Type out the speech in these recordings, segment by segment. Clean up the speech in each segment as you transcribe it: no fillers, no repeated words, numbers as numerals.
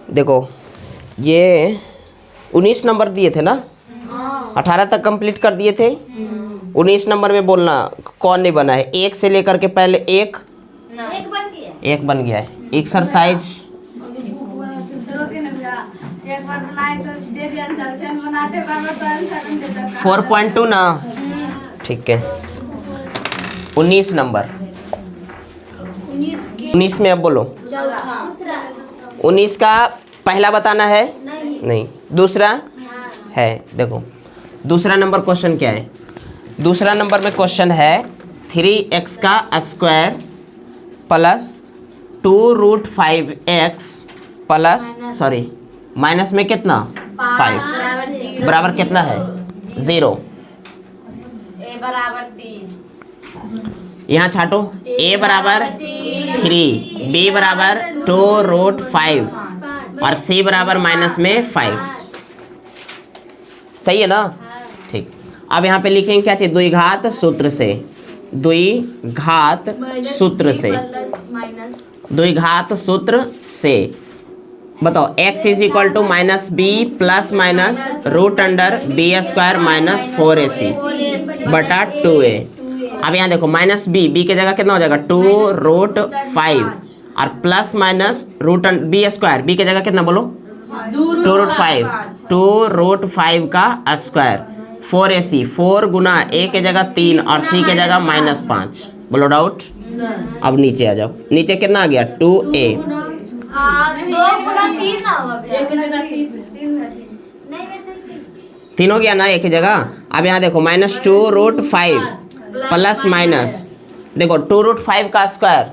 देखो ये 19 नंबर दिए थे ना, 18 तक कंप्लीट कर दिए थे। 19 नंबर में बोलना कौन नहीं बना है। एक से लेकर के पहले एक बन गया है। एक्सरसाइज 4.2 ना, ठीक है। 19 नंबर, 19 में अब बोलो। 19 का पहला बताना है, नहीं दूसरा है। देखो दूसरा नंबर क्वेश्चन क्या है। दूसरा नंबर में क्वेश्चन है 3x का square plus 2√5x plus minus में कितना 5 बराबर कितना है 0। a बराबर 3, यहाँ छाटो। a बराबर 3, b बराबर 2√5 और c बराबर माइनस में 5। सही है ना, ठीक। अब यहाँ पे लिखेंगे क्या चाहिए, द्विघात सूत्र से। द्विघात सूत्र से, द्विघात सूत्र से बताओ x is equal to minus b plus minus root under b square minus 4ac बटा 2a। अब यहाँ देखो माइनस बी के जगह कितना हो जाएगा 2√5 और plus minus root b square, b के जगह कितना बोलो 2√5 का स्क्वायर 4ac, 4 गुना a के जगह 3 और c के जगह माइनस 5। बोलो डाउट। अब नीचे आ जाओ, नीचे कितना आ गया 2a, 2 गुना 3 ना होगा, 3 हो गया ना एक ही जगह। अब यहाँ देखो माइनस 2√5 प्लस माइनस देखो 2√5 का स्क्वायर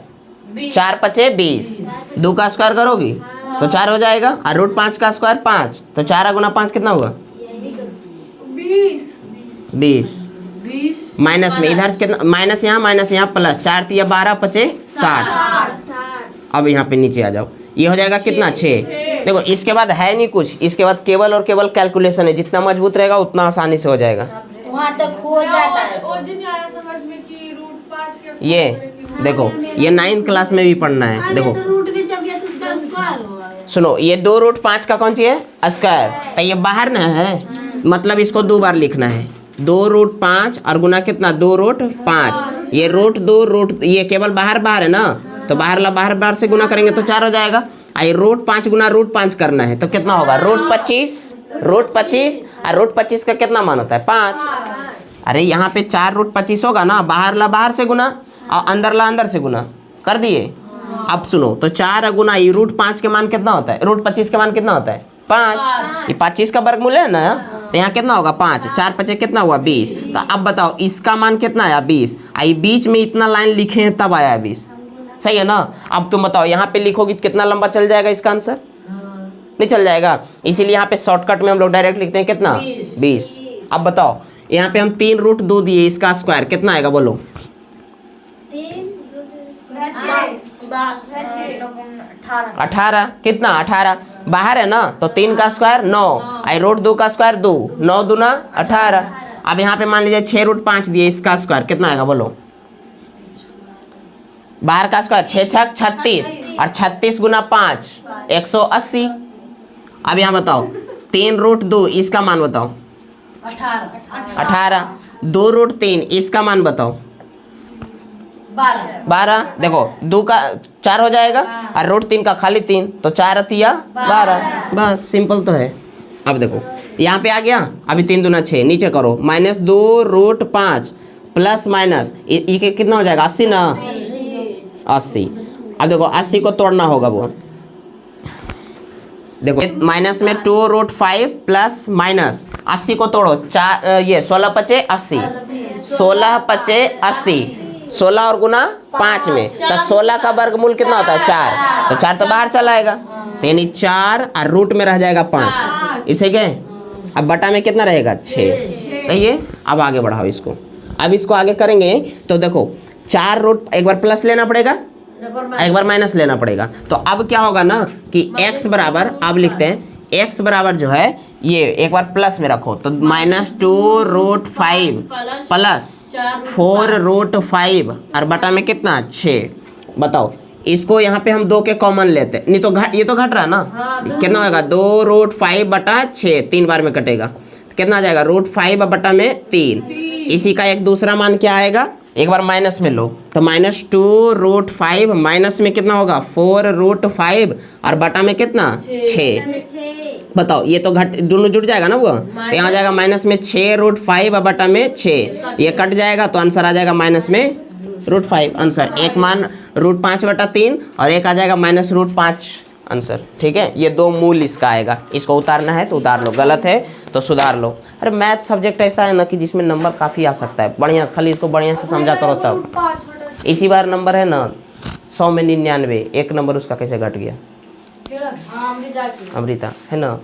4 पचे 20, 2 का स्क्वायर करोगी तो 4 हो जाएगा और √5 का स्क्वायर 5, तो 4 गुना 5 कितना होगा 20। माइनस में इधर कितना, माइनस यहाँ प्लस 4 तिया 12 पचे 60। अब यहाँ पे नीचे आ जाओ, ये हो जाएगा कितना 6। देखो इसके बाद है नहीं कुछ, इसके बाद केवल और केवल कैलकुलेशन है। जितना मजबूत रहेगा उतना आसानी से हो जाएगा। वहाँ तक हो जाता है। ये देखो ये 9th क्लास में भी पढ़ना है। देखो सुनो, ये 2√5 का कौन सी है स्क्वायर, तो ये बाहर ना है, मतलब इसको 2 बार लिखना है। 2√5 और गुना कितना 2√5, ये √2 ये केवल बाहर है ना, तो बाहर से गुना करेंगे तो 4 हो जाएगा। ये √5 गुना √5 करना है तो कितना होगा √25 और √25 का कितना मान होता है 5। अरे यहाँ पे 4√25 होगा ना, बाहर से गुना और अंदर से गुना कर दिए। अब सुनो तो 4 गुना ये √5 के मान कितना होता है, √25 के मान कितना होता है 5। ये 25 का वर्गमूल है ना, तो यहाँ कितना होगा 5, 4 पचे कितना हुआ 20। तो अब बताओ इसका मान कितना आया 20। आई बीच में इतना लाइन लिखे हैं तब आया 20। सही है ना। अब तुम बताओ यहाँ पे लिखोगी तो कितना लंबा चल जाएगा इसका आंसर, नहीं चल जाएगा। इसीलिए यहाँ पे शॉर्टकट में हम लोग डायरेक्ट लिखते हैं कितना 20। अब बताओ यहाँ पे हम 3√2 दिए, इसका स्क्वायर कितना आएगा बोलो 18। कितना 18 बाहर है ना, तो 3 का स्क्वायर 9, आई √2 का स्क्वायर 2, 9 दूना 18। अब यहाँ पे मान लीजिए 6√5 दिए, इसका स्क्वायर कितना आएगा बोलो, बाहर का स्क्वायर 6 छक 36 और 36 गुना 5 180। अब यहाँ बताओ 3√2 इसका मान बताओ 18, 2√3 इसका मान बताओ 12। देखो 2 का 4 हो जाएगा और √3 का खाली 3, तो 4 तिया 12। बस सिंपल तो है। अब देखो यहाँ पे आ गया, अभी 3 दूना 6, नीचे करो माइनस 2√5 प्लस माइनस ये कितना हो जाएगा 80 ना 80। अब देखो 80 को तोड़ना होगा वो, देखो माइनस में 2√5 प्लस माइनस 80 को तोड़ो, 4 ये 16 पचे 80, 16 पचे 80, 16 और गुना 5 में, तो 16 का वर्गमूल कितना होता है 4, तो 4 तो बाहर चला आएगा, तो यानी 4 और रूट में रह जाएगा 5। इसे क्या अब बटा में कितना रहेगा 6। सही है। अब आगे बढ़ाओ इसको, अब इसको आगे करेंगे तो देखो 4 रूट एक बार प्लस लेना पड़ेगा, एक बार माइनस लेना पड़ेगा। तो अब क्या होगा ना कि x बराबर, अब लिखते हैं x बराबर जो है ये एक बार प्लस में रखो, तो माइनस 2√5 प्लस 4√5 और बटा में कितना 6। बताओ इसको यहाँ पे हम 2 के कॉमन लेते हैं, नहीं तो ये तो घट रहा है ना। कितना होगा 2√5/6, 3 बार में कटेगा, कितना आ जाएगा √5/3। इसी का एक दूसरा मान क्या आएगा, एक बार माइनस में लो तो -2√5, माइनस में कितना होगा 4√5 और बटा में कितना 6। बताओ ये तो घट दोनों जुड़ जाएगा ना वो, तो यहाँ जाएगा माइनस में 6√5/6, ये कट जाएगा तो आंसर आ जाएगा माइनस में √5 आंसर। एक मान √5/3 और एक आ जाएगा -√5 आंसर। ठीक है, ये 2 मूल इसका आएगा, इसको उतारना है तो उतार लो, गलत है तो सुधार लो। अरे मैथ सब्जेक्ट ऐसा है ना कि जिसमें नंबर काफ़ी आ सकता है, बढ़िया खाली इसको बढ़िया से समझा करो तब। इसी बार नंबर है ना 100 में 99, एक नंबर उसका कैसे घट गया, अमृता है ना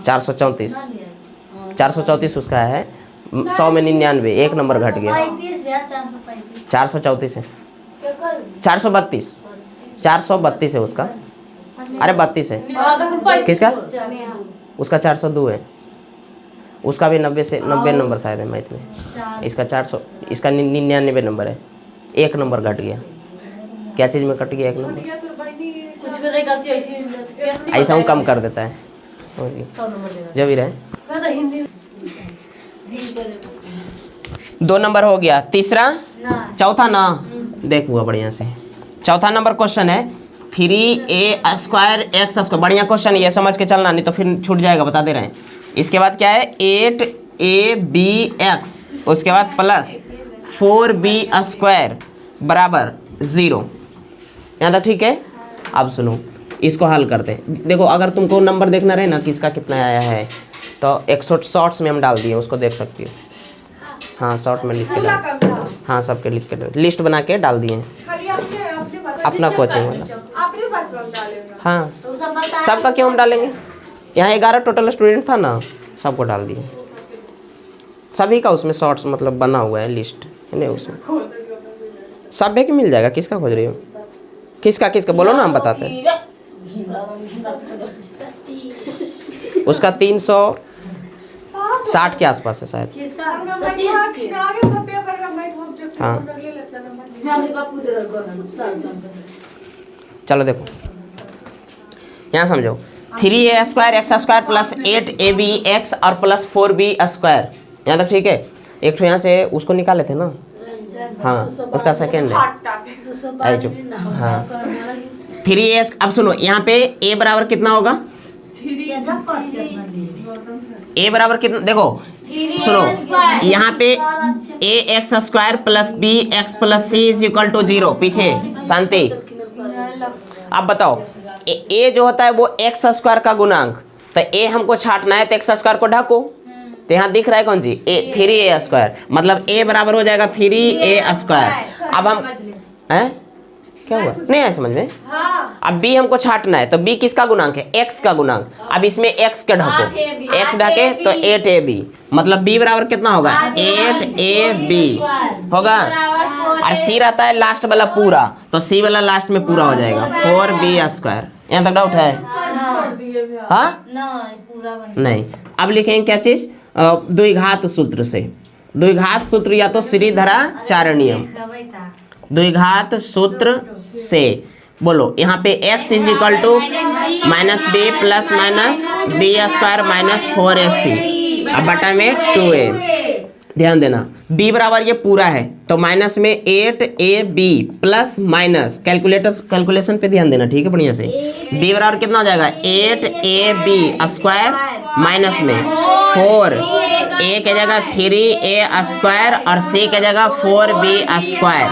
434 उसका है, 100 में 99, एक नंबर घट गया 434 है, 432 है उसका। अरे 32 है किसका, उसका 402 है, उसका भी 90 नंबर शायद है मैथ में, इसका 400, इसका 99 नंबर है, एक नंबर घट गया। क्या चीज़ में कट गया एक नंबर, ऐसा हूँ कम कर देता है, जो भी रहे। 2 नंबर हो गया, तीसरा चौथा ना देख हुआ बढ़िया से। चौथा नंबर क्वेश्चन है 3a² x², बढ़िया क्वेश्चन ये समझ के चलना, नहीं तो फिर छूट जाएगा, बता दे रहे हैं। इसके बाद क्या है 8abx, उसके बाद प्लस 4b² बराबर 0। यहाँ तक ठीक है। अब सुनो इसको हल करते हैं। देखो अगर तुमको नंबर देखना रहे ना किसका कितना आया है तो एक शॉर्ट्स में हम डाल दिए, उसको देख सकती हो। हाँ शॉर्ट में लिख के डाल, हाँ सबके लिख के लिस्ट बना के डाल दिए हैं, अपना कोचिंग वाला। हाँ सबका क्यों हम डालेंगे, यहाँ 11 टोटल स्टूडेंट था ना, सबको डाल दिए, सभी का उसमें शॉर्ट्स मतलब बना हुआ है लिस्ट है नहीं, उसमें सब है कि मिल जाएगा। किसका खोज रही हो, किसका बोलो ना हम बताते हैं। उसका 360 के आसपास है शायद। हाँ चलो देखो यहाँ समझो 3a² x² प्लस 8abx और प्लस 4b², यहाँ तक ठीक है। एक तो यहाँ से उसको निकाले थे ना, हाँ उसका सेकेंड है जो, हाँ 3a। अब सुनो यहाँ पे a बराबर कितना होगा, a बराबर कितना, देखो सुनो यहाँ पे ax² plus bx plus c is equal to 0, पीछे शांति। अब बताओ a जो होता है वो x² का गुणांक, तो a हमको छाटना है तो x² को ढको, तो यहाँ दिख रहा है कौन जी 3a², मतलब a बराबर हो जाएगा 3a²। अब हम क्या हुआ नहीं आया समझ में। अब b हमको छाटना है तो b किसका गुणांक है, x का गुणांक। अब इसमें x के ढको, x ढके तो 8ab, मतलब b बराबर कितना होगा 8ab होगा। और c रहता है लास्ट वाला पूरा, तो c वाला लास्ट में पूरा हो जाएगा 4b²। यहाँ तक डाउट है, हाँ नहीं। अब लिखेंगे क्या चीज, द्विघात सूत्र से, द्विघात सूत्र या तो श्रीधराचार्यनियम, द्विघात सूत्र से बोलो। यहाँ पे x is equal to -b plus -b² minus 4ac, अब बटा में 2a। ध्यान देना b बराबर ये पूरा है तो माइनस में 8ab प्लस माइनस कैलकुलेशन पे ध्यान देना, ठीक है बढ़िया से। b बराबर कितना हो जाएगा 8ab² माइनस में 4, a के जगह 3a² और c के जगह 4b²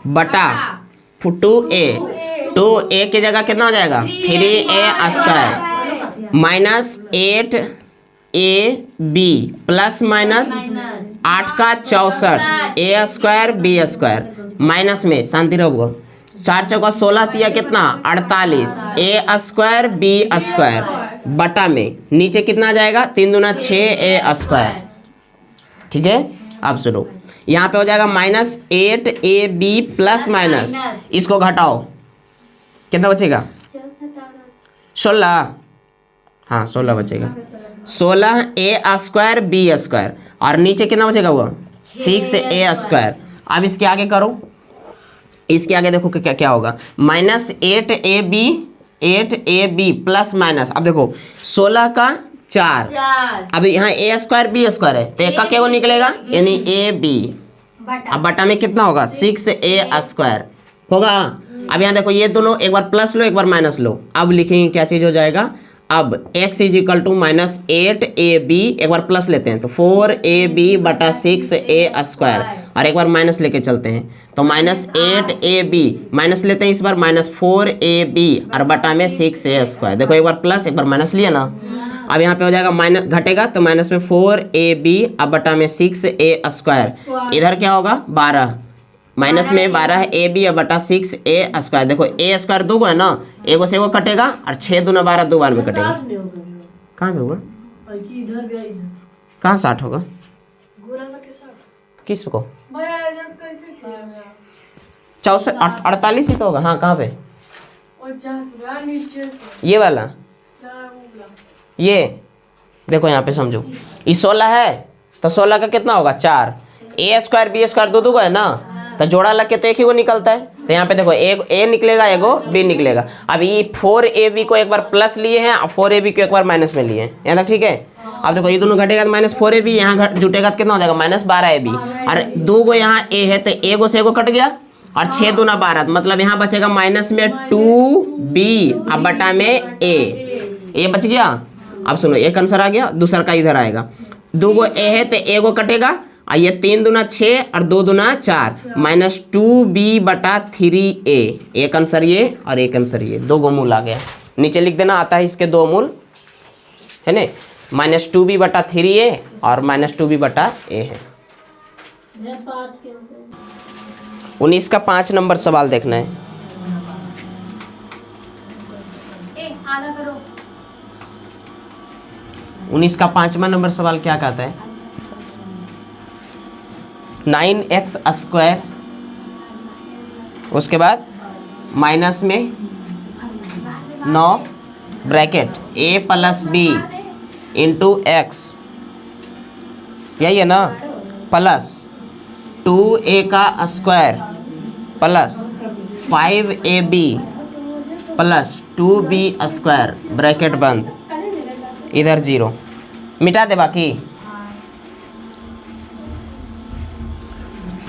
बटा 2a की जगह कितना हो जाएगा 3a² minus 8ab plus minus 8 का 64 a² b² माइनस में शांति रहो, 4 चौका 16 तिया कितना 48 a² b² बटा में नीचे कितना आ जाएगा 3 दूना 6a²। ठीक है। अब सुनो यहाँ पे हो जाएगा -8ab प्लस माइनस, इसको घटाओ कितना बचेगा 16, हाँ 16 बचेगा, 16a² b² और नीचे कितना बचेगा वो 6a²। अब इसके आगे करो इसके आगे देखो क्या क्या होगा, -8ab प्लस माइनस, अब देखो 16 का 4, 4 अब यहाँ a स्क्वायर b स्क्वायर है तो एक का क्या वो निकलेगा, यानी ab, अब बटा में कितना होगा 6a स्क्वायर होगा। अब यहाँ देखो ये दोनों एक बार प्लस लो एक बार माइनस लो, अब लिखेंगे क्या चीज हो जाएगा, अब x is equal to -8ab, एक बार प्लस लेते हैं तो 4ab बटा 6a स्क्वायर, और एक बार माइनस लेके चलते हैं तो -8ab, माइनस लेते हैं इस बार -4ab और बटा में 6a स्क्वायर। देखो एक बार प्लस एक बार माइनस लिया ना, अब यहाँ पे हो जाएगा माइनस, घटेगा तो माइनस में 4ab अब बटा में 6a स्क्वायर, इधर क्या होगा 12, माइनस में 12 है ए बी और बटा 6a स्क्वायर। देखो a स्क्वायर 2 है ना, एगो से एगो कटेगा और 6 दूना 12 2 बार में कटेगा। कहाँ पे होगा, कहाँ 60 होगा, किसको 64 48 ही तो होगा। हाँ कहाँ पे, ये वाला, ये देखो यहाँ पे समझो, ये 16 है तो 16 का कितना होगा 4, a स्क्वायर b स्क्वायर 2 2 है ना, तो जोड़ा लग के तो एक ही वो निकलता है, तो यहाँ पे देखो एक a निकलेगा एगो b निकलेगा। अब ये 4ab को एक बार प्लस लिए हैं और 4ab को एक बार माइनस में लिए हैं, यहाँ तक ठीक है। अब देखो ये दोनों घटेगा तो -4ab, यहाँ जुटेगा तो कितना हो जाएगा -12ab, और 2 गो यहाँ a है तो एगो से एगो कट गया और 6 दूना 12, मतलब यहाँ बचेगा माइनस में 2b अब बटा में a, ये बच गया। अब सुनो एक आंसर आ गया, दूसरा का इधर आएगा, 2 गो a है तो एगो कटेगा और ये 3 दूना 6 और 2 दूना 4, -2b बटा 3a, एक आंसर ये और एक आंसर ये, 2 गो मूल आ गया। नीचे लिख देना, आता है इसके 2 मूल है ना, -2b बटा 3a और -2b बटा a है। 19 का 5 नंबर सवाल देखना है। आधा करो। 19 का 5वां नंबर सवाल क्या कहता है, 9x स्क्वायर, उसके बाद माइनस में 9 bracket a plus b into x, यही है ना, प्लस 2a का square plus 5ab plus 2b square, bracket बंद, इधर 0, मिटा दे बाकी।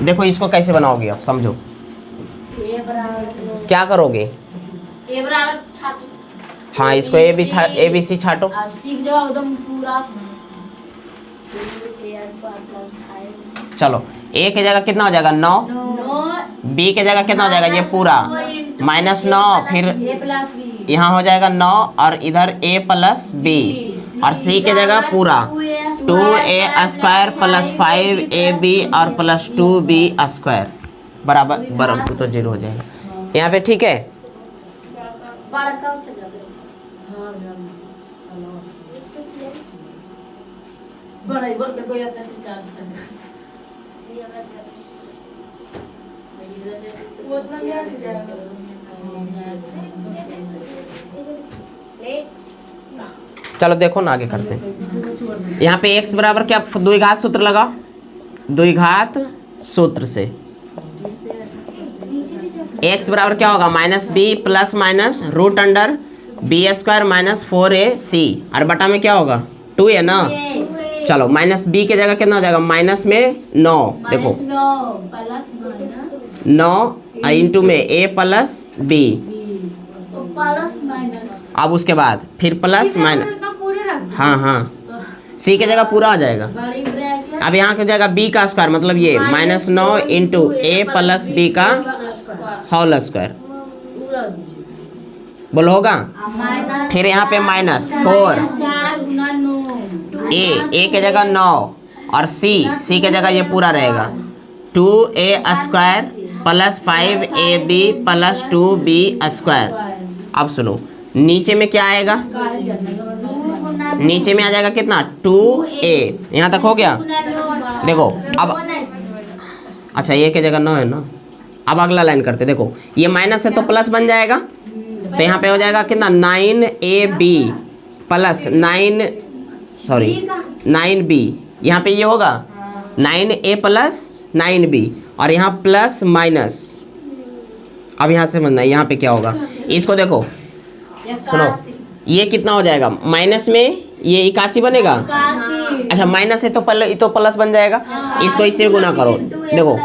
देखो इसको कैसे बनाओगे आप समझो, क्या करोगे, हाँ इसको ए बी सी छाटो, चलो a के जगह कितना हो जाएगा 9, b के जगह कितना हो जाएगा ये पूरा -9, फिर यहाँ हो जाएगा 9 और इधर a प्लस b, और c के जगह पूरा 2a स्क्वायर प्लस 5ab और प्लस 2b स्क्वायर बराबर तो 0 हो जाएगा यहाँ पे, ठीक है। चलो देखो ना आगे करते हैं। यहाँ पे x बराबर क्या, द्विघात सूत्र लगाओ, द्विघात सूत्र से x बराबर क्या होगा -b plus minus root under b square minus 4ac, और बटा में क्या होगा 2 है ना, चलो -b के जगह कितना हो जाएगा, माइनस में 9, देखो 9 इंटू में a प्लस b, अब उसके बाद फिर प्लस माइनस, हाँ हाँ c के जगह पूरा आ जाएगा। अब यहाँ के जगह b का स्क्वायर, मतलब ये -9 इंटू a प्लस b का होल स्क्वायर, बोलो होगा। फिर यहाँ पे -4 a के जगह 9 और c के जगह ये पूरा रहेगा 2a square plus 5ab plus 2b square. अब सुनो नीचे में क्या आएगा, नीचे में आ जाएगा कितना 2a, यहाँ तक हो गया। देखो अब अच्छा ये के जगह 9 है ना, अब अगला लाइन करते, देखो ये माइनस है तो प्लस बन जाएगा, तो यहाँ पे हो जाएगा कितना 9ab प्लस 9b, यहाँ पे ये होगा 9a प्लस 9b, और यहाँ प्लस माइनस अब यहाँ से समझना यहाँ पे क्या होगा, इसको देखो सुनो, ये कितना हो जाएगा माइनस में, ये 81 बनेगा। अच्छा माइनस है तो तो प्लस बन जाएगा, इसको इससे गुना करो। देखो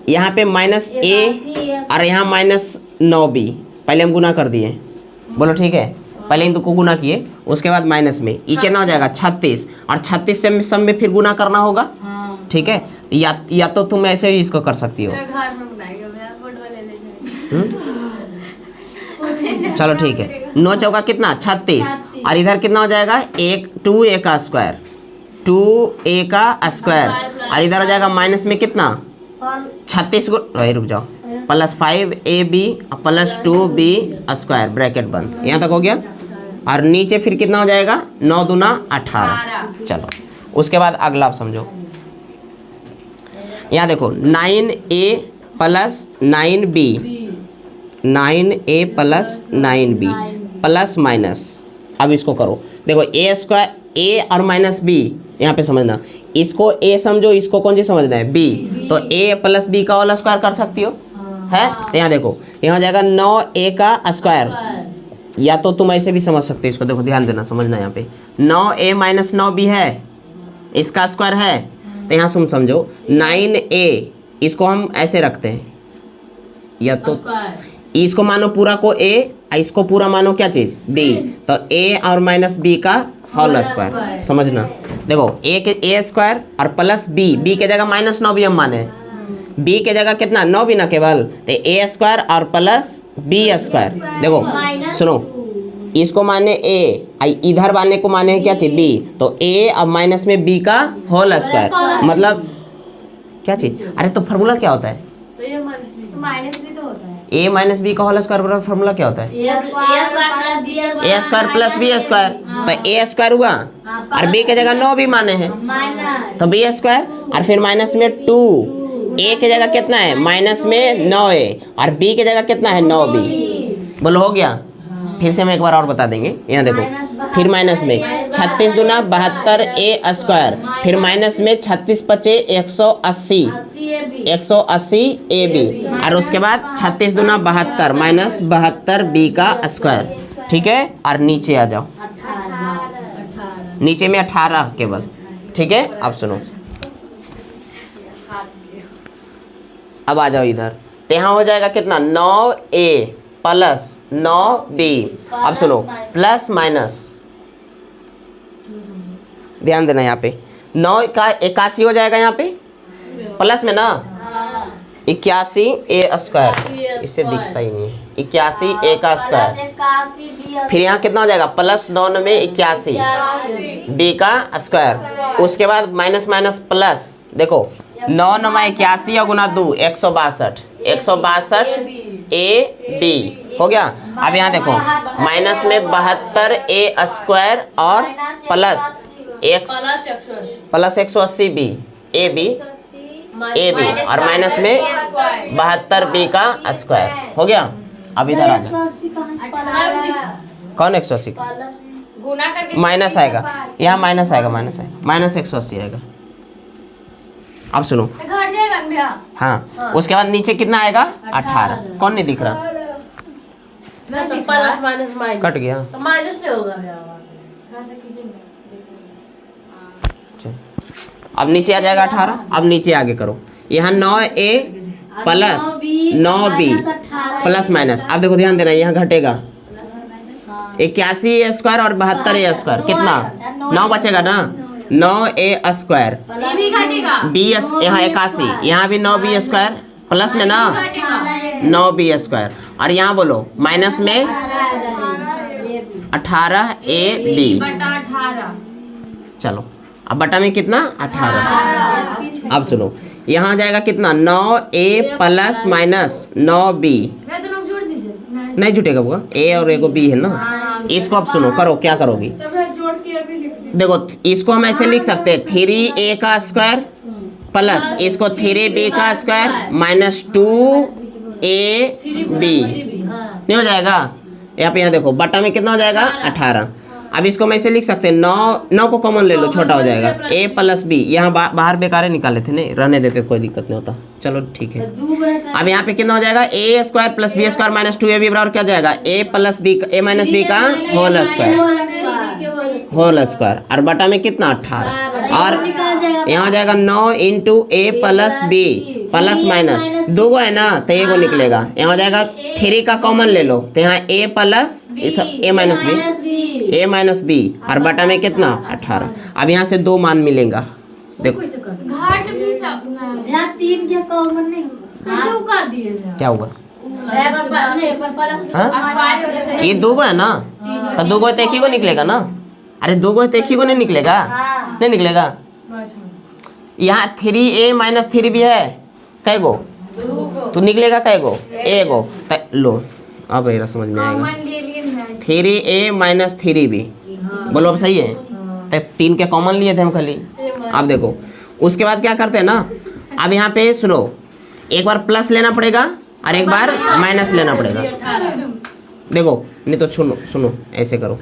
यहाँ पे माइनस ए और यहाँ माइनस 9b, पहले हम गुना कर दिए, बोलो ठीक है, पहले इनको गुना किए, उसके बाद माइनस में ये कितना हो जाएगा 36, और 36 से सब में फिर गुना करना होगा, ठीक है। या तो तुम ऐसे ही इसको कर सकती हो। चलो ठीक है, 9 चौका कितना 36, और इधर कितना हो जाएगा 2a का स्क्वायर, 2a का स्क्वायर, और इधर हो जाएगा माइनस में कितना 36 रुक जाओ, plus 5ab plus 2b square, bracket बंद, यहाँ तक हो गया। और नीचे फिर कितना हो जाएगा 9 दूना 18। चलो उसके बाद अगला आप समझो, यहाँ देखो 9a plus 9b, 9a plus 9b plus minus, अब इसको करो, देखो a स्क्वायर, a और माइनस b, यहाँ पे समझना, इसको a समझो, इसको कौन सी समझना है b, तो a प्लस b का होल स्क्वायर कर सकती हो, है। तो यहाँ देखो, यहाँ हो जाएगा 9a का स्क्वायर, या तो तुम ऐसे भी समझ सकते हो, इसको देखो ध्यान देना, समझना, यहाँ पे 9a माइनस 9b है, इसका स्क्वायर है, तो यहाँ तुम समझो 9a, इसको हम ऐसे रखते हैं, या तो इसको मानो पूरा को a, इसको पूरा मानो क्या चीज़ b, तो a और माइनस b का होल स्क्वायर, समझना। देखो a स्क्वायर और प्लस b के जगह माइनस 9b हम माने, b के जगह कितना 9b ना केवल, तो a स्क्वायर और प्लस b स्क्वायर। देखो सुनो, इसको माने a, इधर वाले को माने क्या चीज़ b, तो a और माइनस में b का होल स्क्वायर, मतलब क्या चीज़, अरे तो फार्मूला क्या होता है, माइनस भी तो होता है, a माइनस बी का होल स्क्वायर बराबर फार्मूला क्या होता है, a square plus b square, तो a स्क्वायर हुआ और b के जगह 9 भी माने हैं, तो b स्क्वायर, और फिर माइनस में 2, a के जगह कितना है माइनस में 9a, और b के जगह कितना है 9b, बोलो हो गया। फिर से हम एक बार और बता देंगे, यहाँ देखो, फिर माइनस में 36 दूना 72a स्क्वायर, फिर माइनस में 36 पचे 180, 180ab, और उसके बाद 36 दूना 72 माइनस 72b का स्क्वायर, ठीक है। और नीचे आ जाओ, नीचे में 18 केवल, ठीक है। अब सुनो, अब आ जाओ इधर, तो यहाँ हो जाएगा कितना 9a प्लस 9b, अब सुनो प्लस माइनस, ध्यान देना, यहाँ पे 9 का 81 हो जाएगा, यहाँ पे प्लस में ना 81a स्क्वायर, इससे दिखता ही नहीं है, 81a का स्क्वायर, फिर यहाँ कितना हो जाएगा प्लस 9 में 81 b का स्क्वायर, उसके बाद माइनस माइनस प्लस, देखो 9 में 81 और गुना 2 162, 162 a b हो गया। अब यहाँ देखो माइनस में 72a स्क्वायर और प्लस 180 b a b और माइनस में 72b का स्क्वायर हो गया। अब इधर आ जाओ, कौन 180 माइनस आएगा, यहाँ माइनस आएगा, माइनस 180 आएगा। अब सुनो, हाँ उसके बाद नीचे कितना आएगा 18, कौन नहीं दिख रहा, कट गया, माइनस नहीं होगा। अब नीचे आ जाएगा 18। अब नीचे आगे करो, यहाँ 9a plus 9b plus minus, अब देखो ध्यान देना, यहाँ घटेगा 81a स्क्वायर और 72a स्क्वायर, कितना 9 बचेगा ना, 9a स्क्वायर b, यहाँ 81, यहाँ भी 9b स्क्वायर प्लस में ना 9b स्क्वायर, और यहाँ बोलो माइनस में 18ab, चलो अब बटा में कितना 18। अब सुनो, यहाँ आ जाएगा कितना 9a प्लस माइनस 9b, नहीं जुटेगा बुआ, a और a को b है ना। इसको अब सुनो, करो क्या करोगी, देखो इसको हम ऐसे लिख सकते हैं 3a का स्क्वायर प्लस इसको 3b का स्क्वायर माइनस 2ab, नहीं हो जाएगा। यहाँ पे यहाँ देखो बटा में कितना हो जाएगा 18, अब इसको मैं ऐसे लिख सकते हैं, 9 को कॉमन ले लो, छोटा हो जाएगा a प्लस बी। यहाँ बाहर बेकार निकाले थे, नहीं रहने देते, कोई दिक्कत नहीं होता। चलो ठीक है। अब यहाँ पे कितना हो जाएगा, a square plus b square minus 2ab बराबर क्या हो जाएगा, a plus b a minus b का होल स्क्वायर और बटा में कितना 18, और यहाँ हो जाएगा 9 इंटू ए प्लस बी प्लस माइनस 2 है ना, तो ए को निकलेगा। यहाँ हो जाएगा 3 का कॉमन ले लो, तो यहाँ a plus a minus b और बटा में कितना 18। अब यहाँ से 2 मान मिलेगा, देखो घाट भी सब यहाँ 3 के कॉमन नहीं कैसे उका दिए क्या होगा। हाँ? ये 2 है ना, तो 2 तो एक ही को निकलेगा ना। अरे 2 है तो एक ही को नहीं निकलेगा, नहीं निकलेगा। यहाँ 3a माइनस 3b है, कै गो तो निकलेगा, कै गो ए गो। लो अब ये समझ में आएगा, 3a माइनस 3b, बोलो अब सही है। तो 3 के कॉमन लिए थे हम खाली। अब देखो उसके बाद क्या करते हैं ना, अब यहाँ पे सुनो, एक बार प्लस लेना पड़ेगा और एक बार माइनस लेना पड़ेगा। देखो नहीं तो सुनो ऐसे करो,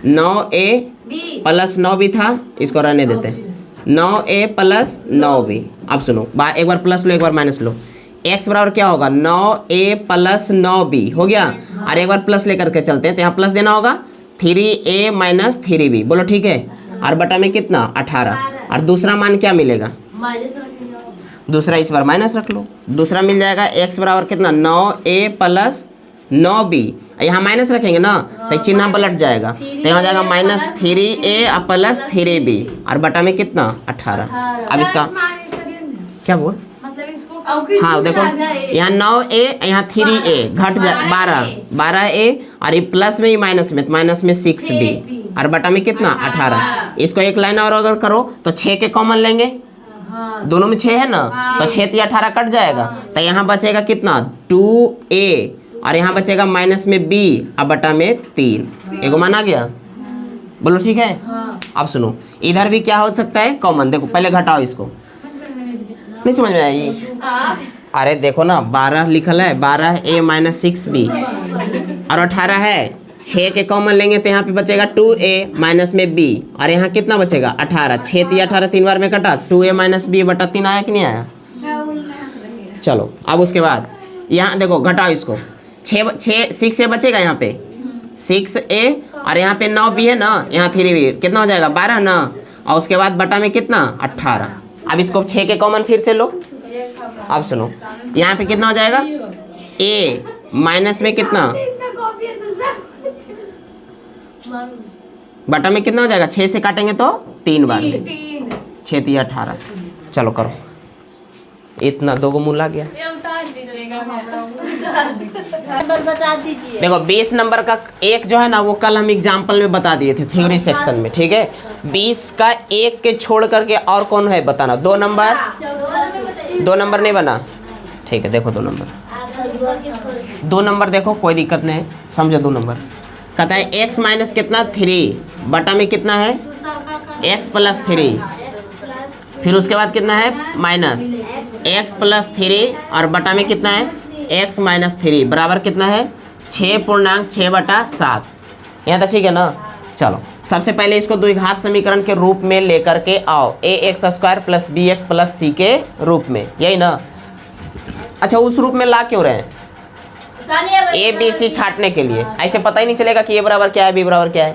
9a प्लस 9b था, इसको रहने देते हैं, 9a प्लस 9b। अब सुनो, एक बार प्लस लो एक बार माइनस लो, x बराबर क्या होगा 9a प्लस 9b हो गया। और एक बार प्लस लेकर के चलते हैं, तो यहाँ प्लस देना होगा 3a माइनस 3b, बोलो ठीक है। और बटा में कितना 18, और दूसरा मान क्या मिलेगा, दूसरा इस बार माइनस रख लो, दूसरा मिल जाएगा x बराबर कितना 9a प्लस 9b। यहाँ माइनस रखेंगे ना तो चिन्ह पलट जाएगा, तो यहाँ हो जाएगा माइनस 3a प्लस 3b और बटा में कितना 18। अब इसका क्या बोल, मतलब इसको हाँ देखो यहाँ 9a यहाँ 3a घट जाए 12a और ये प्लस में ही माइनस में 6b और बटा में कितना 18। इसको एक लाइन और अगर करो तो 6 के कॉमन लेंगे, दोनों में 6 है ना, तो 6 या 18 कट जाएगा, तो यहाँ बचेगा कितना 2a और यहाँ बचेगा माइनस में b और बटा में 3। एगो मान आ गया, बोलो ठीक है। अब सुनो इधर भी क्या हो सकता है कॉमन, देखो पहले घटाओ इसको, नहीं समझ में आई। अरे देखो ना 12 लिखल है, 12a माइनस 6b और 18 है, 6 के कॉमन लेंगे तो यहाँ पे बचेगा 2a माइनस में b और यहाँ कितना बचेगा 18। 6 या 18 3 बार में कटा, 2a माइनस b बटा 3 आया कि नहीं आया। चलो अब उसके बाद यहाँ देखो घटाओ इसको, 6 बचेगा यहाँ पे 6a और यहाँ पे 9b है ना, यहाँ 3b कितना हो जाएगा 12 ना, और उसके बाद बटा में कितना 18। अब इसको 6 के कॉमन फिर से लो। अब सुनो यहाँ पे कितना हो जाएगा a माइनस में कितना बटा में कितना हो जाएगा, 6 से काटेंगे तो 3 बार में 6 या 18। चलो करो, इतना 2 को मूल आ गया। बता दीजिए। देखो 20 नंबर का एक जो है ना वो कल हम एग्जाम्पल में बता दिए थे थ्योरी सेक्शन में, ठीक है। 20 का एक के छोड़ करके और कौन है बताना, 2 नंबर नहीं बना, ठीक है। देखो 2 नंबर देखो कोई दिक्कत नहीं है, समझो 2 नंबर कहता है x माइनस कितना 3 बटा में कितना है x प्लस 3, फिर उसके बाद कितना है माइनस x प्लस 3 और बटा में कितना है x माइनस 3 बराबर कितना है 6.6/7। यहाँ तक ठीक है ना। चलो सबसे पहले इसको द्विघात समीकरण के रूप में लेकर के आओ, ax² plus bx plus c के रूप में, यही ना। अच्छा उस रूप में ला क्यों रहे हैं, ए बी सी छाटने के लिए, ऐसे पता ही नहीं चलेगा कि ए बराबर क्या है बी बराबर क्या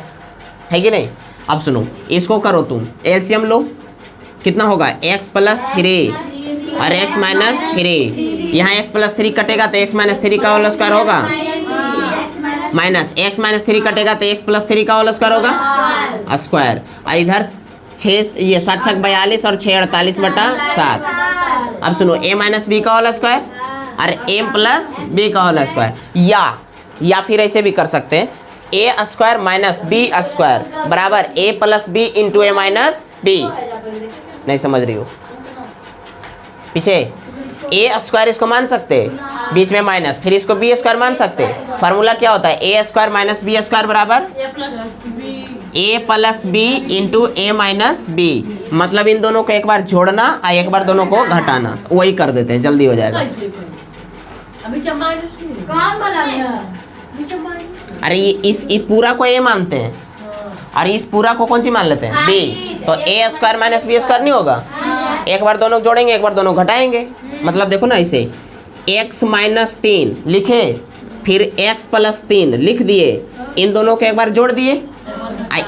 है कि नहीं। अब सुनो इसको करो तुम एलसीएम लो, कितना होगा x प्लस 3 और x माइनस 3, यहाँ x प्लस 3 कटेगा तो x माइनस 3 का होल स्क्वायर होगा, माइनस x माइनस 3 कटेगा तो x प्लस 3 का होल स्क्वायर होगा स्क्वायर, और इधर 6 ये 7 6 42 और 6 48/7। अब सुनो a माइनस बी का होल स्क्वायर और m प्लस बी का होल स्क्वायर, या फिर ऐसे भी कर सकते हैं a² माइनस b² बराबर a plus b into a minus b. नहीं समझ रही हो, पीछे a² इसको मान सकते, बीच में माइनस, फिर इसको b² मान सकते। फार्मूला क्या होता है a² माइनस b² बराबर a plus b into a minus b, मतलब इन दोनों को एक बार जोड़ना और एक बार दोनों को घटाना, वही कर देते हैं जल्दी हो जाएगा। अरे ये पूरा को ए मानते हैं और इस पूरा को कौन सी मान लेते हैं बी, तो a square minus b square नहीं होगा। एक बार दोनों जोड़ेंगे, एक बार दोनों घटाएंगे। मतलब देखो ना, इसे x माइनस 3 लिखे, फिर x प्लस 3 लिख दिए, इन दोनों को एक बार जोड़ दिए,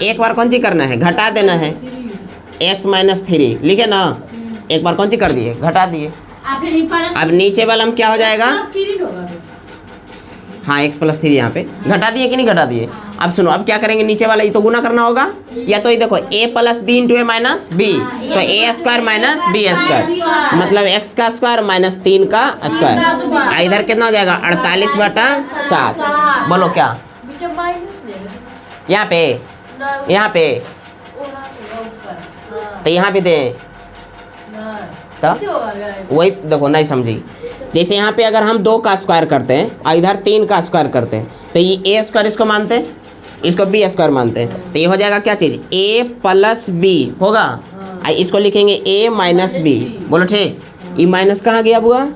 एक बार कौन सी करना है घटा देना है, x माइनस 3 लिखे ना, एक बार कौन सी कर दिए घटा दिए। अब नीचे वाला हम क्या हो जाएगा, हाँ x प्लस 3 यहाँ पे घटा दिए कि नहीं घटा दिए। अब सुनो, अब क्या करेंगे, नीचे वाला ये तो गुना करना होगा, या तो ये देखो a plus b into a minus b, तो a square minus b square, मतलब x का स्क्वायर माइनस 3 का स्क्वायर। इधर कितना हो जाएगा 48/7। बोलो क्या, यहाँ पे यहाँ पे तो यहाँ पे दे, तो वही देखो नहीं समझी। जैसे यहाँ पे अगर हम 2 का स्क्वायर करते हैं और इधर 3 का स्क्वायर करते हैं, तो ये ए स्क्वायर इसको मानते हैं, इसको बी स्क्वायर मानते हैं, तो ये हो जाएगा क्या चीज़, ए प्लस बी होगा, इसको लिखेंगे ए माइनस बी। बोलो ठीक, ये माइनस कहाँ गया बुआ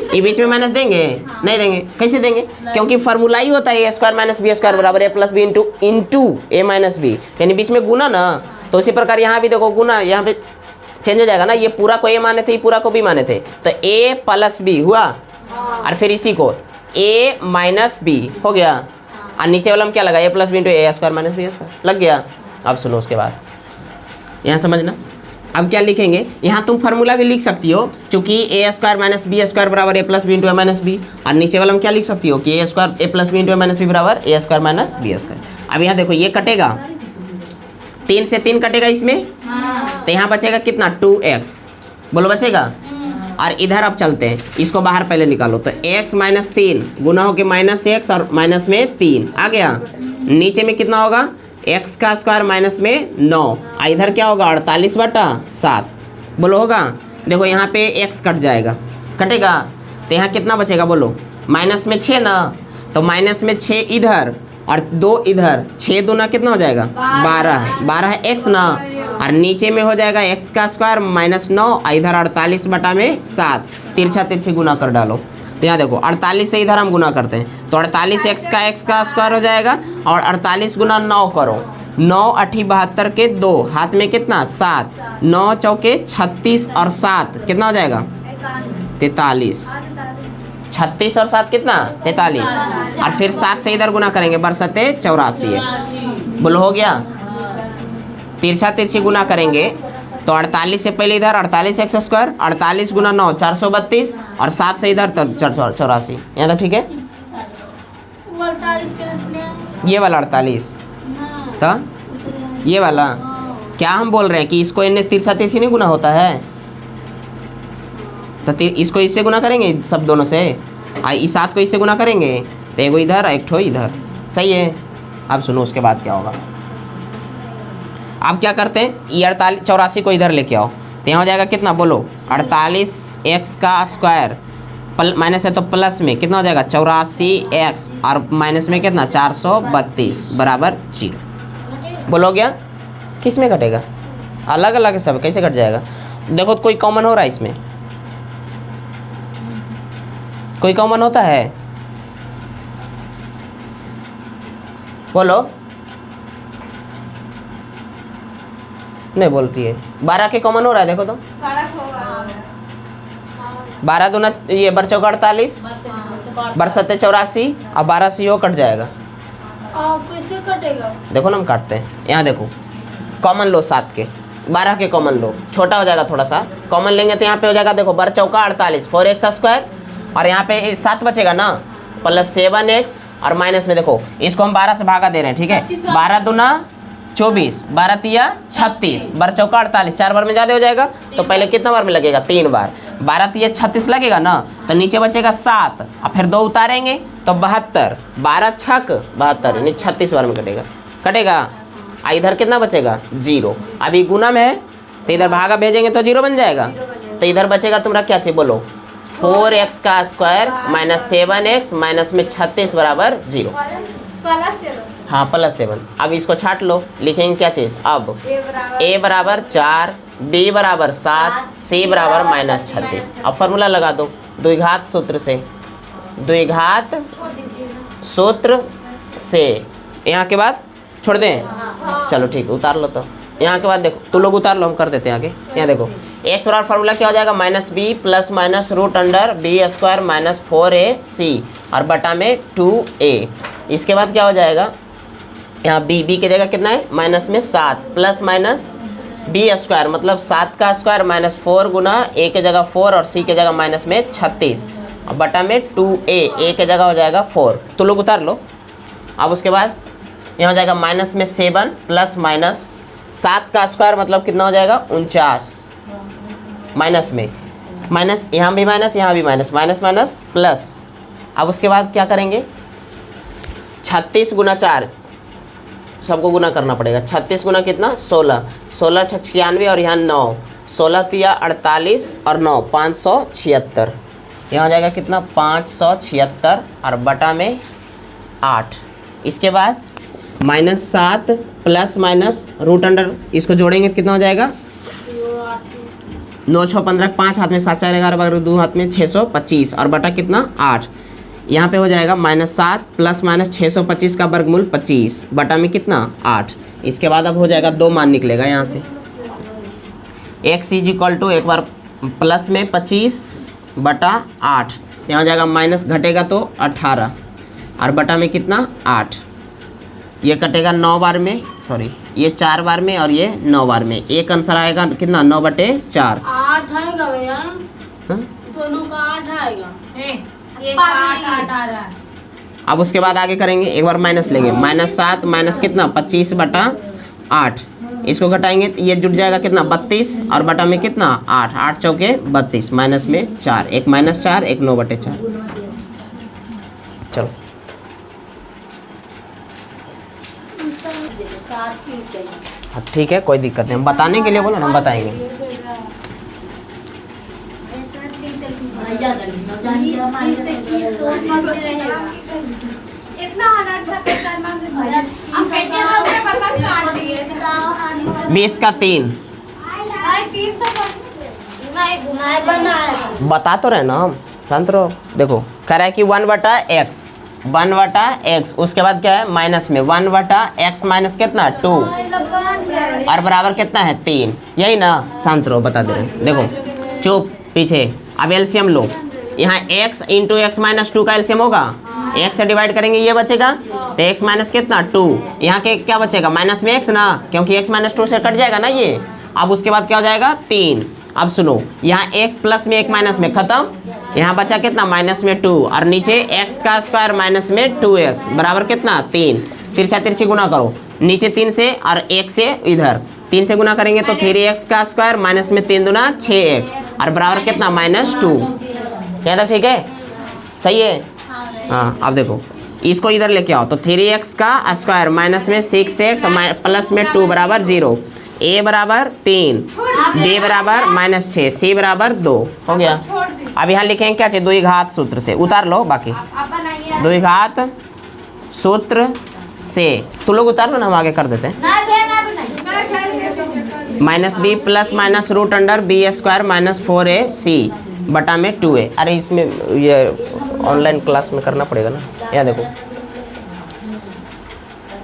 ये बीच में माइनस देंगे नहीं देंगे, कैसे देंगे, क्योंकि फार्मूला ही होता है ए स्क्वायर माइनस बी स्क्वायर बराबर ए plus b into a minus B, यानी बीच में गुना ना। तो उसी प्रकार यहाँ भी देखो गुना, यहाँ पे चेंज हो जाएगा ना, ये पूरा को ए माने थे, ये पूरा को बी माने थे, तो ए प्लस बी हुआ, और फिर इसी को ए माइनस बी हो गया, और नीचे वाला हम क्या लगा, ए प्लस बी इंटू ए स्क्वायर माइनस बी स्क्वायर लग गया। अब सुनो उसके बाद यहाँ समझना, अब क्या लिखेंगे, यहाँ तुम फार्मूला भी लिख सकती हो, चूंकि ए स्क्वायर माइनस बी स्क्वायर बराबर ए plus b into a minus b, और नीचे वाला हम क्या लिख सकती हो कि ए square A plus b into a minus B बराबर ए स्क्वायर माइनस बी स्क्वायर। अब यहाँ देखो ये कटेगा, 3 से 3 कटेगा इसमें, तो यहाँ बचेगा कितना 2x, बोलो बचेगा। और इधर अब चलते हैं, इसको बाहर पहले निकालो, तो x माइनस 3 गुना हो के माइनस x और माइनस में 3 आ गया, नीचे में कितना होगा x का स्क्वायर माइनस में 9, और इधर क्या होगा 48/7। बोलो होगा, देखो यहाँ पे x कट जाएगा, कटेगा, तो यहाँ कितना बचेगा बोलो, माइनस में 6 ना, तो माइनस में 6 इधर और 2 इधर, 6 दूना कितना हो जाएगा 12 है x ना, और नीचे में हो जाएगा x का स्क्वायर माइनस 9, और इधर 48/7, तिरछा तिरछी गुना कर डालो। तो यहाँ देखो 48 से इधर हम गुना करते हैं, तो 48 x का स्क्वायर हो जाएगा, और 48 गुना 9 करो, 9 8 72 के 2, हाथ में कितना 7, 9 चौके 36 और 7 कितना हो जाएगा 43, 36 और 7 कितना 43, और फिर 7 से इधर गुना करेंगे, बरसते 84x। बोलो हो गया, तिरछा तिरछी गुना करेंगे, तो 48 से पहले इधर 48x स्क्वायर, 48 गुना 9 432, और 7 से इधर 84। यहाँ तो ठीक है, ये वाला 48, तो ये वाला क्या हम बोल रहे हैं कि इसको इनने तिरछा तिरछी नहीं गुना होता है, तो इसको इससे गुना करेंगे सब दोनों से, और इस 7 को इससे गुना करेंगे, तो एगो इधर एक ठो इधर, सही है। अब सुनो उसके बाद क्या होगा, अब क्या करते हैं, ये 84 को इधर लेके आओ, तो यहाँ हो जाएगा कितना बोलो 48x का स्क्वायर, माइनस है तो प्लस में कितना हो जाएगा 84x, और माइनस में कितना 432 बराबर 0। बोलो गया, किस में कटेगा, अलग अलग है सब, कैसे कट जाएगा। देखो कोई कॉमन हो रहा है इसमें, कोई कॉमन होता है, बोलो नहीं बोलती है। 12 के कॉमन हो रहा है, देखो तो 12 दूना ये बर चौका 48, बरसते 84, और 12 से यो कट जाएगा। कैसे कटेगा, देखो ना हम काटते हैं, यहाँ देखो कॉमन लो 7 के, 12 के कॉमन लो, छोटा हो जाएगा थोड़ा सा, कॉमन लेंगे तो यहाँ पे हो जाएगा देखो बर चौका 48 4x स्क्वायर, और यहाँ पे 7 बचेगा ना, प्लस 7x, और माइनस में देखो इसको हम 12 से भागा दे रहे हैं, ठीक है, 12 दूना 24, 12 तिया 36, बर चौका 48, 4 बार में ज़्यादा हो जाएगा, तो पहले कितना बार में लगेगा 3 बार, 12 तिया 36 लगेगा ना, तो नीचे बचेगा 7, और फिर 2 उतारेंगे तो 72, 12 छक 72, यानी 36 बार में कटेगा। इधर कितना बचेगा 0, अभी गुना में है तो इधर भागा भेजेंगे तो 0 बन जाएगा, तो इधर बचेगा तुम्हारा क्या चाहिए बोलो 4x का स्क्वायर माइनस 7x माइनस में 36 बराबर 0, हाँ +7। अब इसको छाट लो, लिखेंगे क्या चीज़, अब a बराबर 4, b बराबर 7, c बराबर -36। अब फार्मूला लगा दो द्विघात सूत्र से, द्विघात सूत्र से यहाँ के बाद छोड़ दें, चलो ठीक, उतार लो। तो यहाँ के बाद देखो, तू लोग उतार लो, हम कर देते हैं आगे। यहाँ देखो एक्स बराबर फार्मूला क्या हो जाएगा, minus b plus minus root under b square minus 4ac और बटा में 2a। इसके बाद क्या हो जाएगा, यहाँ बी की जगह कितना है माइनस में 7 प्लस माइनस बी स्क्वायर मतलब 7 का स्क्वायर माइनस 4 गुना a के जगह 4 और c के जगह माइनस में 36 और बटा में 2a के जगह हो जाएगा 4। तो लोग उतार लो। अब उसके बाद यहाँ हो जाएगा माइनस में 7 प्लस माइनस 7 का स्क्वायर मतलब कितना हो जाएगा 49 माइनस में माइनस, यहाँ भी माइनस यहाँ भी माइनस, माइनस माइनस प्लस। अब उसके बाद क्या करेंगे, 36 गुना 4 सबको गुना करना पड़ेगा। 36 गुना कितना 16, 16 छक 96 और यहाँ 9, 16 तिया 48 और 9 576। यहाँ हो जाएगा कितना 576 और बटा में 8। इसके बाद minus 7 plus minus root under, इसको जोड़ेंगे तो कितना हो जाएगा 9 6 15 5 हाथ में 7 4 11 12 2 हाथ में 625 और बटा कितना 8। यहाँ पे हो जाएगा माइनस 7 प्लस माइनस 625 का वर्गमूल 25 बटा में कितना 8। इसके बाद अब हो जाएगा 2 मान निकलेगा यहाँ से, x इज इक्वल टू एक बार प्लस में 25 बटा 8, यहाँ हो जाएगा माइनस घटेगा तो 18 और बटा में कितना 8। ये कटेगा 9 बार में, सॉरी ये 4 बार में और ये 9 बार में, एक आंसर आएगा कितना 9/4। 8 आएगा भैया, हाँ? दोनों का 8 आएगा। एक 8 आ रहा है। अब उसके बाद आगे करेंगे, एक बार माइनस लेंगे, माइनस 7 माइनस कितना 25 बटा 8, इसको घटाएंगे तो ये जुट जाएगा कितना 32 और बटा में कितना 8, 8 चौके 32 माइनस में 4, एक माइनस 4 एक 9/4। चलो 7 की चाहिए। हाँ ठीक है, कोई दिक्कत नहीं, हम बताने के लिए बोला ना, हम बताएंगे। इतना हार्ड था पेपर में, हम पेटियां में बर्बाद काट दिए। 20 का 3 नहीं 3 तो नहीं नहीं बनाया। बता तो रहे ना हम, शांत रहो। देखो कह रहा है कि 1/x, 1/x, उसके बाद क्या है माइनस में 1/x माइनस कितना 2 और बराबर कितना है 3, यही ना, शांत रहो बता दे रहे हैं। देखो चुप पीछे, अब एलसीएम लो, यहाँ x इंटू एक्स माइनस 2 का एलसीएम होगा, x से डिवाइड करेंगे ये बचेगा तो x माइनस कितना 2, यहाँ के क्या बचेगा माइनस में x ना, क्योंकि x माइनस 2 से कट जाएगा ना ये। अब उसके बाद क्या हो जाएगा 3। अब सुनो, यहाँ x प्लस में 1 माइनस में खत्म, यहाँ बचा कितना माइनस में 2 और नीचे x का स्क्वायर माइनस में 2x बराबर कितना 3, तिरछा तिरछी गुना करो, नीचे 3 से और 1 से इधर 3 से गुना करेंगे तो 3x का स्क्वायर माइनस में 3 दूना 6x और बराबर कितना -2। क्या था ठीक है, सही है। हाँ अब देखो इसको इधर लेके आओ तो 3x का स्क्वायर माइनस में 6x प्लस में 2 बराबर 0, a बराबर 3, b बराबर -6, c बराबर 2 हो गया। अब यहाँ लिखेंगे क्या चाहिए, द्विघात सूत्र से, उतार लो बाकी, द्विघात सूत्र से तो लोग उतार लो ना, हम आगे कर देते हैं। Minus b plus minus root under b square minus 4ac बटा में 2a। अरे इसमें ये ऑनलाइन क्लास में करना पड़ेगा ना, यहाँ देखो।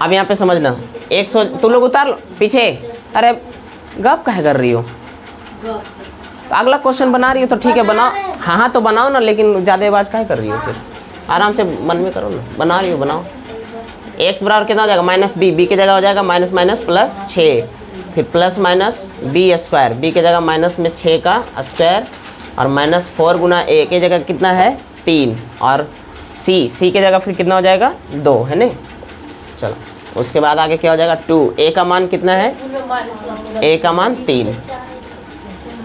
अब यहाँ पे समझना 100, तुम लोग उतार लो पीछे, अरे गप काहे कर रही हो, तो अगला क्वेश्चन बना रही हो तो ठीक है बनाओ, हाँ हाँ तो बनाओ ना, लेकिन ज़्यादा आवाज़ काहे कर रही हो, फिर आराम से मन में करो ना, बना रही हो बनाओ। x बराबर कितना हो जाएगा माइनस b की जगह हो जाएगा माइनस माइनस प्लस 6, फिर plus minus b square, b की जगह माइनस में 6 का स्क्वायर और माइनस 4 गुना a की जगह कितना है 3 और c की जगह फिर कितना हो जाएगा 2 है ना। चलो उसके बाद आगे क्या हो जाएगा 2, a का मान कितना है, a का मान 3।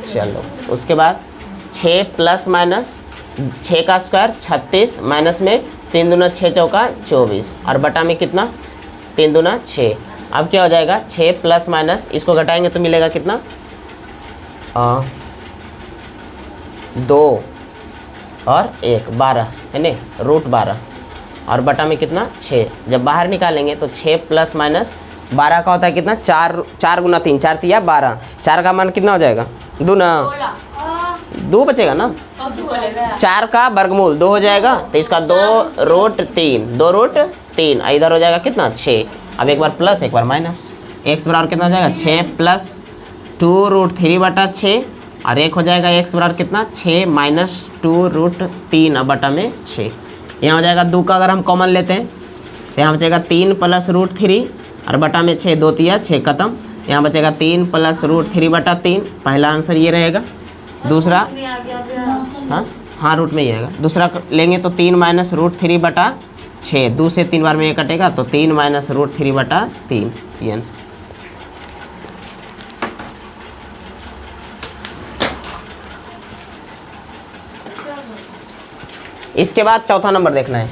चलो उसके बाद 6 प्लस माइनस 6 का स्क्वायर 36 माइनस में 3 दूना 6 चौका 24 और बटा में कितना 3 दूना 6। अब क्या हो जाएगा 6 प्लस माइनस, इसको घटाएंगे तो मिलेगा कितना 2 और 1 12 है ना, √12 और बटा में कितना 6। जब बाहर निकालेंगे तो 6 प्लस माइनस 12 का होता है कितना 4 गुना 3 4 3 12, 4 का मान कितना हो जाएगा 2 ना, 2 बचेगा ना, 4 का वर्गमूल 2 हो जाएगा तो इसका 2√3, 3, इधर हो जाएगा कितना 6। अब एक बार प्लस एक बार माइनस, x बराबर कितना हो जाएगा 6 प्लस 2√3/6 और एक हो जाएगा x बराबर कितना 6 माइनस 2√3/6। यहाँ हो जाएगा 2 का अगर हम कॉमन लेते हैं तो यहाँ बचेगा 3 प्लस √3 और बटा में 6, 2 तिया 6 खत्म। यहाँ बचेगा 3 प्लस √3/3, पहला आंसर ये रहेगा। दूसरा हाँ रूट में ही आएगा। दूसरा लेंगे तो 3 माइनस √3/6, 2 से 3 बार में ये कटेगा तो 3 माइनस √3/3 ये आंसर। इसके बाद चौथा नंबर देखना है।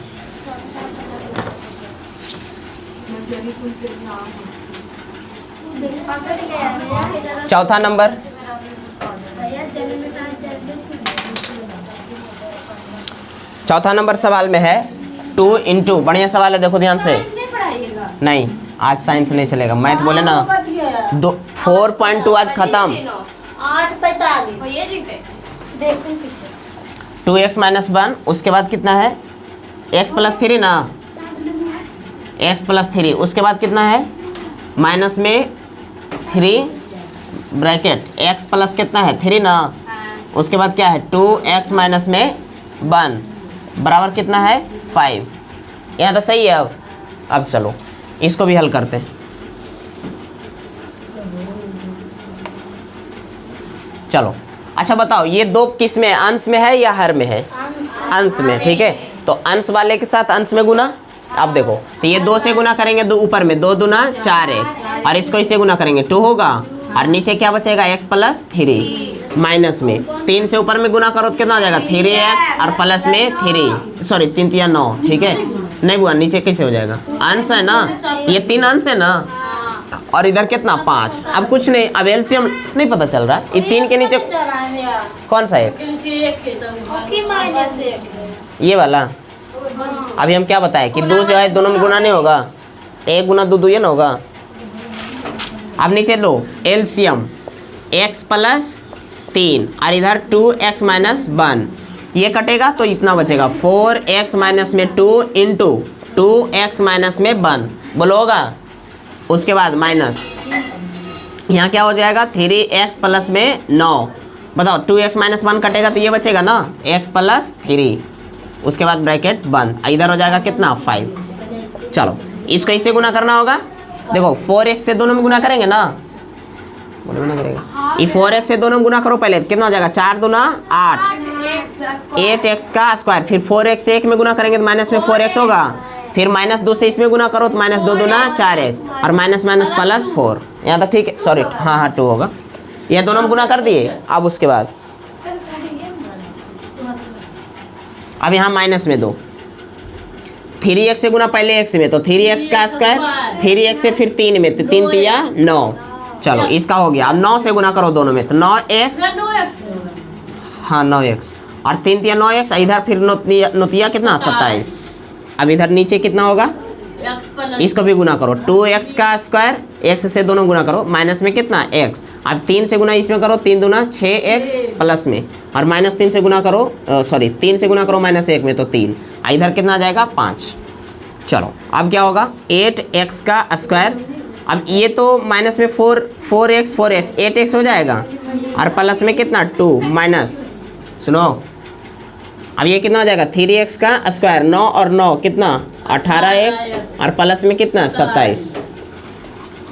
चौथा नंबर सवाल में है 2 इंटू, बढ़िया सवाल है देखो ध्यान से। नहीं आज साइंस नहीं चलेगा, मैथ बोले ना 4.2 आज खत्म। 8:45 देखो 2x माइनस 1, उसके बाद कितना है x प्लस 3 ना, x प्लस 3, उसके बाद कितना है माइनस में 3 ब्रैकेट x प्लस कितना है 3 ना, उसके बाद क्या है 2x माइनस में 1 बराबर कितना है 5। यहाँ तक सही है। अब चलो इसको भी हल करते हैं। चलो अच्छा बताओ ये 2 किस में, अंश में है या हर में है? अंश में, ठीक है। तो अंश वाले के साथ अंश में गुना। अब देखो तो ये 2 से गुना करेंगे, 2 ऊपर में 2 दूना 4x और इसको इसे गुना करेंगे 2 होगा और नीचे क्या बचेगा x प्लस 3 माइनस में 3 से ऊपर में गुना करो तो कितना हो जाएगा 3x और प्लस में 3, सॉरी 3 तिया 9, ठीक है। नहीं बुआ नीचे कैसे हो जाएगा, अंश है ना, ये 3 अंश है ना और इधर कितना 5। अब कुछ नहीं, अब एलसीएम नहीं पता चल रहा, ये 3 के नीचे कौन सा एक, ये वाला। अभी हम क्या बताएं कि 2 जो है दोनों में गुना नहीं होगा, 1 गुना 2 2 ये ना होगा। अब नीचे लो एलसीएम x प्लस 3 और इधर 2x माइनस 1, ये कटेगा तो इतना बचेगा 4x माइनस में 2 इंटू 2x माइनस में 1, बोलो होगा। उसके बाद माइनस यहाँ क्या हो जाएगा 3x प्लस में 9, बताओ 2x माइनस 1 कटेगा तो ये बचेगा ना x प्लस 3, उसके बाद ब्रैकेट बंद, इधर हो जाएगा कितना 5। चलो इसको इससे गुना करना होगा, देखो 4x से दोनों में गुना करेंगे ना, गुना करेगा ये 4x से दोनों में गुना करो पहले कितना हो जाएगा 4 दूना 8, 8x का स्क्वायर, फिर 4x से 1 में गुना करेंगे तो माइनस में 4x होगा, फिर माइनस 2 से इसमें गुना करो तो माइनस 2 दूना 4x और माइनस माइनस प्लस 4, यहाँ तक ठीक है, सॉरी हाँ 2 होगा। ये दोनों में गुना कर दिए। अब उसके बाद अब यहाँ माइनस में 2, 3x से गुना पहले x में तो 3x का स्क्वायर, 3x से फिर 3 में तो 3 तिया 9, चलो इसका हो गया। अब 9 से गुना करो दोनों में तो 9x, हाँ 9x और 3 तिया 9x, इधर फिर नोतिया कितना 27। अब इधर नीचे कितना होगा, इसको भी गुना करो 2x का स्क्वायर, x से दोनों गुना करो माइनस में कितना x, अब 3 से गुना इसमें करो 3 दूना 6x प्लस में और माइनस 3 से गुना करो, सॉरी 3 से गुना करो माइनस 1 में तो 3, इधर कितना आ जाएगा 5। चलो अब क्या होगा 8x का स्क्वायर, अब ये तो माइनस में 4x 8x हो जाएगा और प्लस में कितना 2 माइनस, सुनो अब ये कितना हो जाएगा 3x का स्क्वायर, 9 और 9 कितना 18x और प्लस में कितना 27।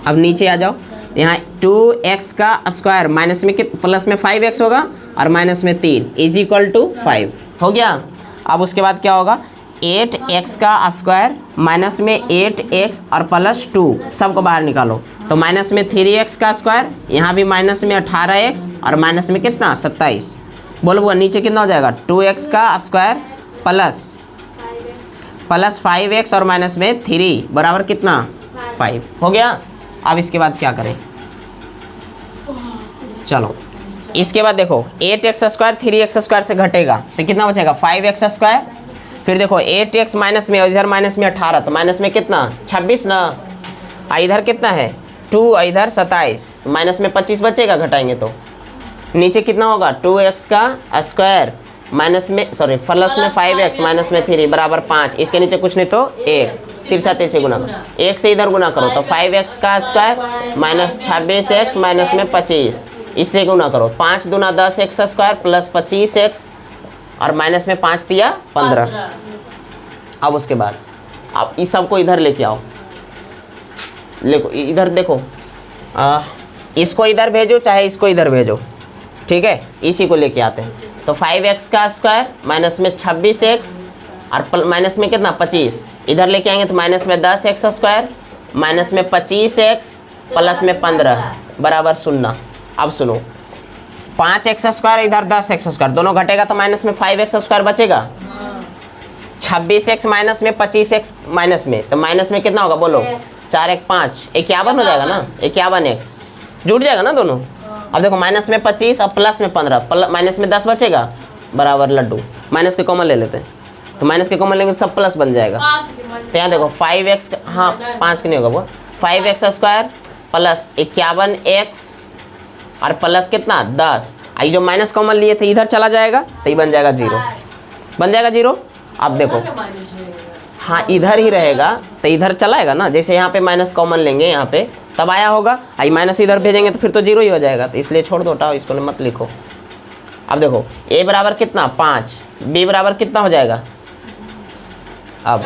अब नीचे आ जाओ, यहाँ 2x का स्क्वायर माइनस में प्लस में 5x होगा और माइनस में 3 इज इक्वल टू 5 हो गया। अब उसके बाद क्या होगा 8x का स्क्वायर माइनस में 8x और प्लस 2 सबको बाहर निकालो तो माइनस में 3x का स्क्वायर, यहाँ भी माइनस में 18x और माइनस में कितना 27, बोलो वो नीचे कितना हो जाएगा 2x का स्क्वायर प्लस 5x और माइनस में 3 बराबर कितना 5 हो गया। अब इसके बाद क्या करें, चलो इसके बाद देखो 8x स्क्वायर 3x स्क्वायर से घटेगा तो कितना बचेगा 5x स्क्वायर, फिर देखो 8x माइनस में, इधर माइनस में 18 तो माइनस में कितना 26 ना, इधर कितना है 2, इधर 27, माइनस में 25 बचेगा घटाएंगे तो नीचे कितना होगा 2x का स्क्वायर माइनस में, सॉरी प्लस में 5x माइनस में 3 बराबर 5, इसके नीचे कुछ नहीं तो 1 तिरछा तिरछे गुना करो, एक से इधर गुना करो तो 5x का स्क्वायर माइनस 26x माइनस में 25, इससे गुना करो 5 दूना 10x स्क्वायर प्लस 25x और माइनस में 5 दिया 15। अब उसके बाद आप इस सब को इधर लेके आओ, देखो इधर देखो, इसको इधर भेजो चाहे इसको इधर भेजो, ठीक है, इसी को लेके आते हैं। तो 5x का स्क्वायर माइनस में 26x और माइनस में कितना 25, इधर लेके आएंगे तो माइनस में 10x स्क्वायर माइनस में 25x प्लस में 15 बराबर 0। अब सुनो 5x स्क्वायर इधर 10x स्क्वायर दोनों घटेगा तो माइनस में 5x स्क्वायर बचेगा, 26x माइनस में 25x माइनस में, तो माइनस में कितना होगा बोलो, 4 1 5 51 हो जाएगा ना, 51x जुड़ जाएगा ना दोनों। अब देखो माइनस में 25 और प्लस में 15, माइनस में 10 बचेगा बराबर लड्डू, माइनस के कॉमन ले लेते हैं तो माइनस के कॉमन लेंगे तो सब प्लस बन जाएगा। तो यहाँ देखो 5x, हाँ 5 के नहीं होगा वो, 5x स्क्वायर प्लस 51x और प्लस कितना 10, आई जो माइनस कॉमन लिए थे इधर चला जाएगा तो ये बन जाएगा 0, बन जाएगा 0। अब देखो हाँ इधर ही रहेगा तो इधर चलाएगा ना, जैसे यहाँ पे माइनस कॉमन लेंगे यहाँ पे तब आया होगा, आई माइनस इधर भेजेंगे तो फिर तो 0 ही हो जाएगा, तो इसलिए छोड़ दो, हटाओ इसको मत लिखो। अब देखो a बराबर कितना 5, b बराबर कितना हो जाएगा, अब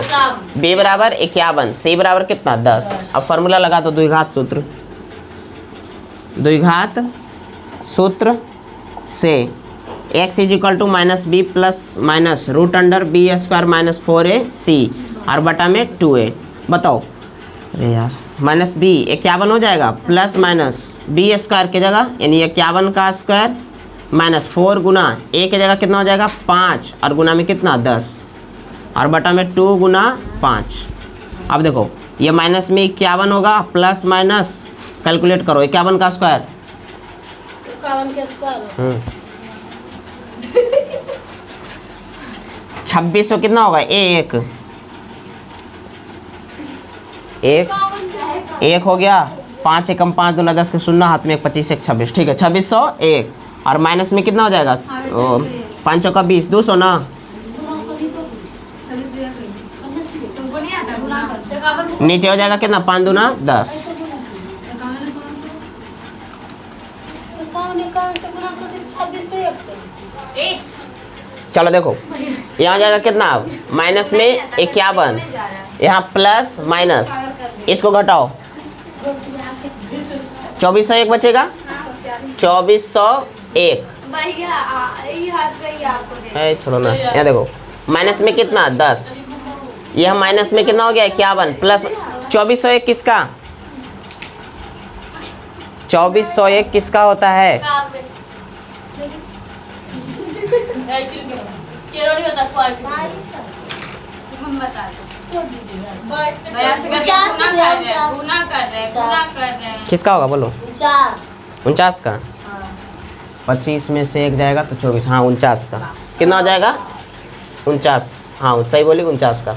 b बराबर 51, c बराबर कितना 10। अब फार्मूला लगा दो द्विघात सूत्र, द्विघात सूत्र से x is equal to minus b plus minus root under b square minus 4ac और बटा में 2a। बताओ अरे यार माइनस बी 51 हो जाएगा प्लस माइनस बी स्क्वायर की जगह यानी 51 का स्क्वायर माइनस 4 गुना a की जगह कितना हो जाएगा 5 और गुना में कितना 10 और बटा में 2 गुना 5। अब देखो ये माइनस में 51 होगा प्लस माइनस कैलकुलेट करो 51 का स्क्वायर 51 के स्क्वायर 2600 कितना होगा एक हो गया, 5 एकम 5 दूना 10 के 0 हाथ में 1 25 1 26, ठीक है 2601 और माइनस में कितना हो जाएगा 5 का 20 200 ना, तुमको नहीं आता गुना कर, नीचे हो जाएगा कितना 5 दूना 10, 51 से गुणा कर दे 26 से 1 से। चलो देखो यहाँ जाएगा कितना अब माइनस में 51, यहाँ प्लस माइनस इसको घटाओ 2401 बचेगा, 2401 छोड़ो ना, यहाँ देखो माइनस में कितना 10, यह माइनस में कितना हो गया 51 प्लस 2401 किसका 2401 किसका होता है, हम बता दो किसका होगा बोलो 49 का, 25 में से 1 जाएगा तो 24, हाँ 49 का कितना हो जाएगा 49, हाँ सही बोली 49 का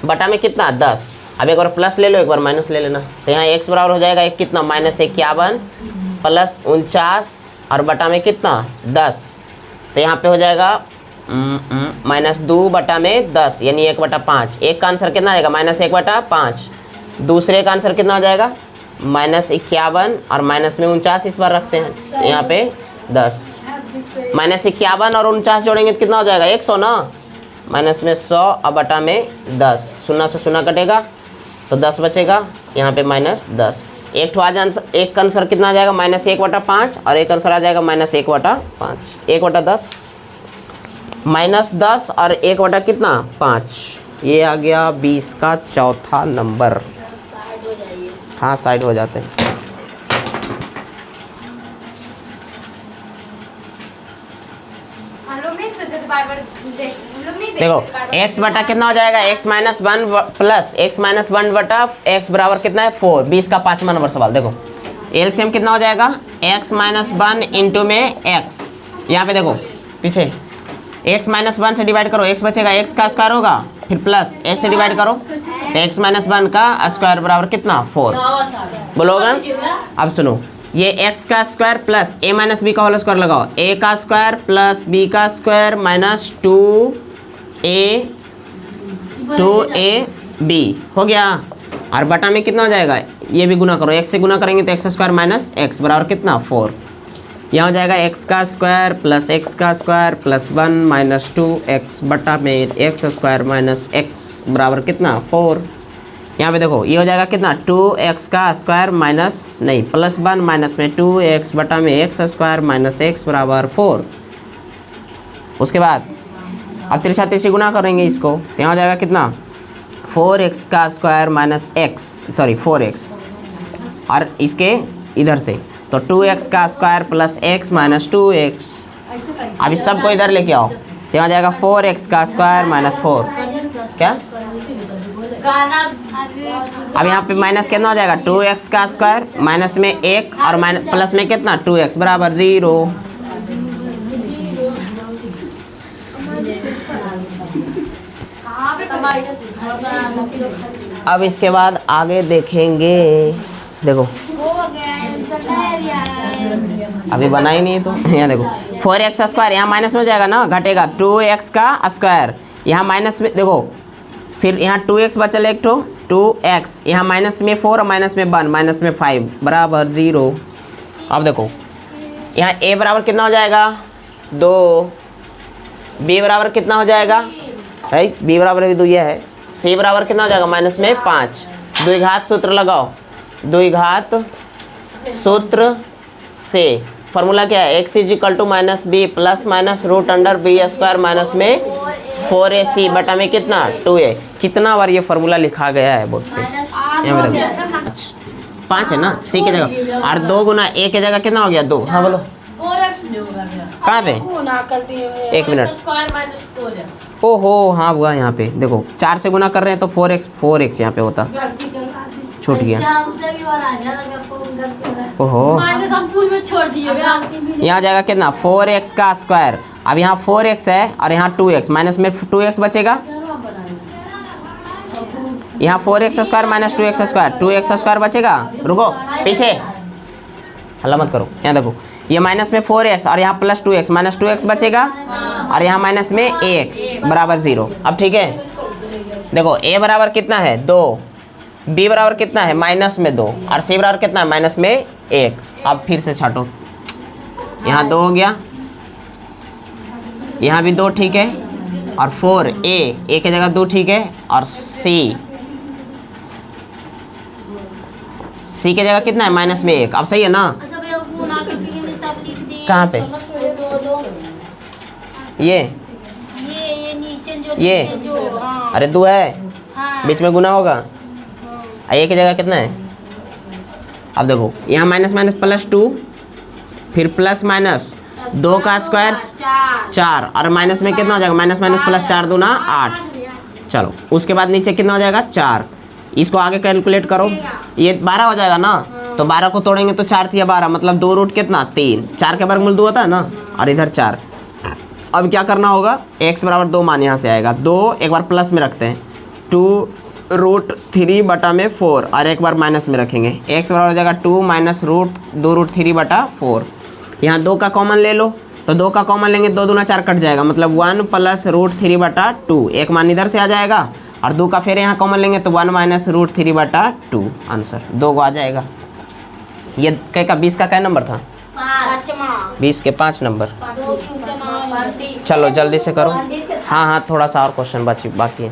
बटा में कितना 10। अब एक बार प्लस ले लो एक बार माइनस ले लेना, तो यहाँ x बराबर हो जाएगा एक कितना माइनस 51 प्लस 49 और बटा में कितना 10, तो यहाँ पे हो जाएगा माइनस 2 बटा में 10 यानी 1/5। एक का आंसर कितना आएगा माइनस 1/5, दूसरे का आंसर कितना हो जाएगा माइनस 51 और माइनस में 49 इस बार रखते हैं यहाँ पे 10, माइनस 51 और 49 जोड़ेंगे तो कितना हो जाएगा 100 ना, माइनस में 100 और बटा में 10, 0 से 0 कटेगा तो 10 बचेगा, यहाँ पे माइनस 10। एक का आंसर कितना आ जाएगा माइनस 1/5 और एक आंसर आ जाएगा माइनस 1/5, 1/10 माइनस 10 और 1 कितना 5, ये आ गया 20 का चौथा नंबर। हाँ साइड हो जाते हैं। देखो x बटा कितना हो जाएगा x minus 1 plus x minus 1 बटा x बराबर कितना है 4, 20 का 5वां नंबर सवाल। देखो एलसीएम कितना हो जाएगा x माइनस 1 इंटू में x, यहाँ पे देखो पीछे x माइनस 1 से डिवाइड करो x बचेगा, x का स्क्वायर होगा फिर प्लस x से डिवाइड करो तो x माइनस 1 का स्क्वायर बराबर कितना 4 बोलोगे। अब सुनो ये x का square plus a minus b का होल स्क्वायर लगाओ, a का स्क्वायर प्लस b का स्क्वायर माइनस 2a b हो गया। और बटा में कितना हो जाएगा, ये भी गुना करो, x से गुना करेंगे तो एक्स स्क्वायर माइनस एक्स बराबर कितना 4। यहाँ हो जाएगा एक्स का स्क्वायर प्लस एक्स का स्क्वायर प्लस 1 माइनस 2x बटा में एक्स स्क्वायर माइनस एक्स बराबर कितना 4। यहाँ पे देखो ये हो जाएगा कितना 2x का स्क्वायर माइनस नहीं प्लस 1 माइनस में 2x बटा में एक्स स्क्वायर माइनस एक्स बराबर 4। उसके बाद अब तिरछा तिरछी गुना करेंगे इसको, तो यहाँ हो जाएगा कितना 4x का square minus x sorry 4x, और इसके इधर से तो 2x का square plus x minus 2x। अब इस सबको इधर लेके आओ, तो यहाँ जाएगा 4x का स्क्वायर माइनस 4 क्या। अब यहाँ पे माइनस कितना हो जाएगा 2x का स्क्वायर माइनस में 1 और माइनस प्लस में कितना 2x बराबर 0। अब इसके बाद आगे देखेंगे, देखो अभी बना ही नहीं तो यहाँ देखो 4x स्क्वायर यहाँ माइनस में हो जाएगा ना, घटेगा 2x का स्क्वायर यहाँ माइनस में, देखो फिर यहाँ 2x बचल एक तो 2x यहाँ माइनस में 4 और माइनस में 1 माइनस में 5 बराबर 0। अब देखो यहाँ a बराबर कितना हो जाएगा 2, b बराबर कितना हो जाएगा राइट, b बराबर भी 2 ये है, c बराबर कितना हो जाएगा माइनस में 5। द्विघात सूत्र लगाओ, द्विघात सूत्र से फॉर्मूला क्या है x is equal to minus b plus minus root under b square minus में 4ac बटा में कितना 2a। कितना बार ये फार्मूला लिखा गया है बोर्ड पे, यहाँ पे 5 है ना c की जगह, और 2 गुना a की जगह कितना हो गया 2। हाँ बोलो कहाँ पे, एक मिनट ओहो हाँ हुआ यहाँ पे देखो 4 से गुना कर रहे हैं तो 4x यहाँ पे होता छूट गया। ओहो यहाँ जाएगा कितना 4x का स्क्वायर, अब यहाँ 4x है और यहाँ 2x माइनस में 2x बचेगा, यहाँ 4x square minus 2x square 2x square बचेगा। रुको पीछे हल्ला मत करो, यहाँ देखो ये माइनस में 4x और यहाँ प्लस 2x माइनस 2x बचेगा और यहाँ माइनस में 1 बराबर 0। अब ठीक है देखो a बराबर कितना है 2, b बराबर कितना है माइनस में 2 और c बराबर कितना है माइनस में 1। अब फिर से छाटो, यहाँ 2 हो गया, यहाँ भी 2 ठीक है, और 4a की जगह 2 ठीक है, और c की जगह कितना है माइनस में 1। अब सही है ना, कहाँ पे ये अरे 2 है बीच में गुना होगा, a की जगह कितना है। अब देखो यहाँ माइनस माइनस प्लस 2 फिर प्लस माइनस 2 का स्क्वायर 4 और माइनस में कितना हो जाएगा माइनस माइनस प्लस 4 दूना 8। चलो उसके बाद नीचे कितना हो जाएगा 4, इसको आगे कैलकुलेट करो, ये 12 हो जाएगा ना, तो 12 को तोड़ेंगे तो 4 थी 12 मतलब 2 रूट कितना 3, 4 के वर्गमूल 2 होता है ना, और इधर 4। अब क्या करना होगा x बराबर 2 मान यहाँ से आएगा 2, एक बार प्लस में रखते हैं 2 रूट 3 बटा में 4 और एक बार माइनस में रखेंगे, x बराबर हो जाएगा 2 माइनस रूट 2 रूट 3 बटा 4। यहाँ 2 का कॉमन ले लो, तो 2 का कॉमन लेंगे 2 दूना 4 कट जाएगा मतलब 1 प्लस रूट 3 बटा 2, एक मान इधर से आ जाएगा और 2 का फिर यहाँ कॉमन लेंगे तो 1 माइनस रूट 3 बटा 2, आंसर 2 को आ जाएगा। ये कई का 20 का क्या नंबर था 20 के 5 नंबर। चलो जल्दी से करो, हाँ थोड़ा सा और क्वेश्चन बाकी है।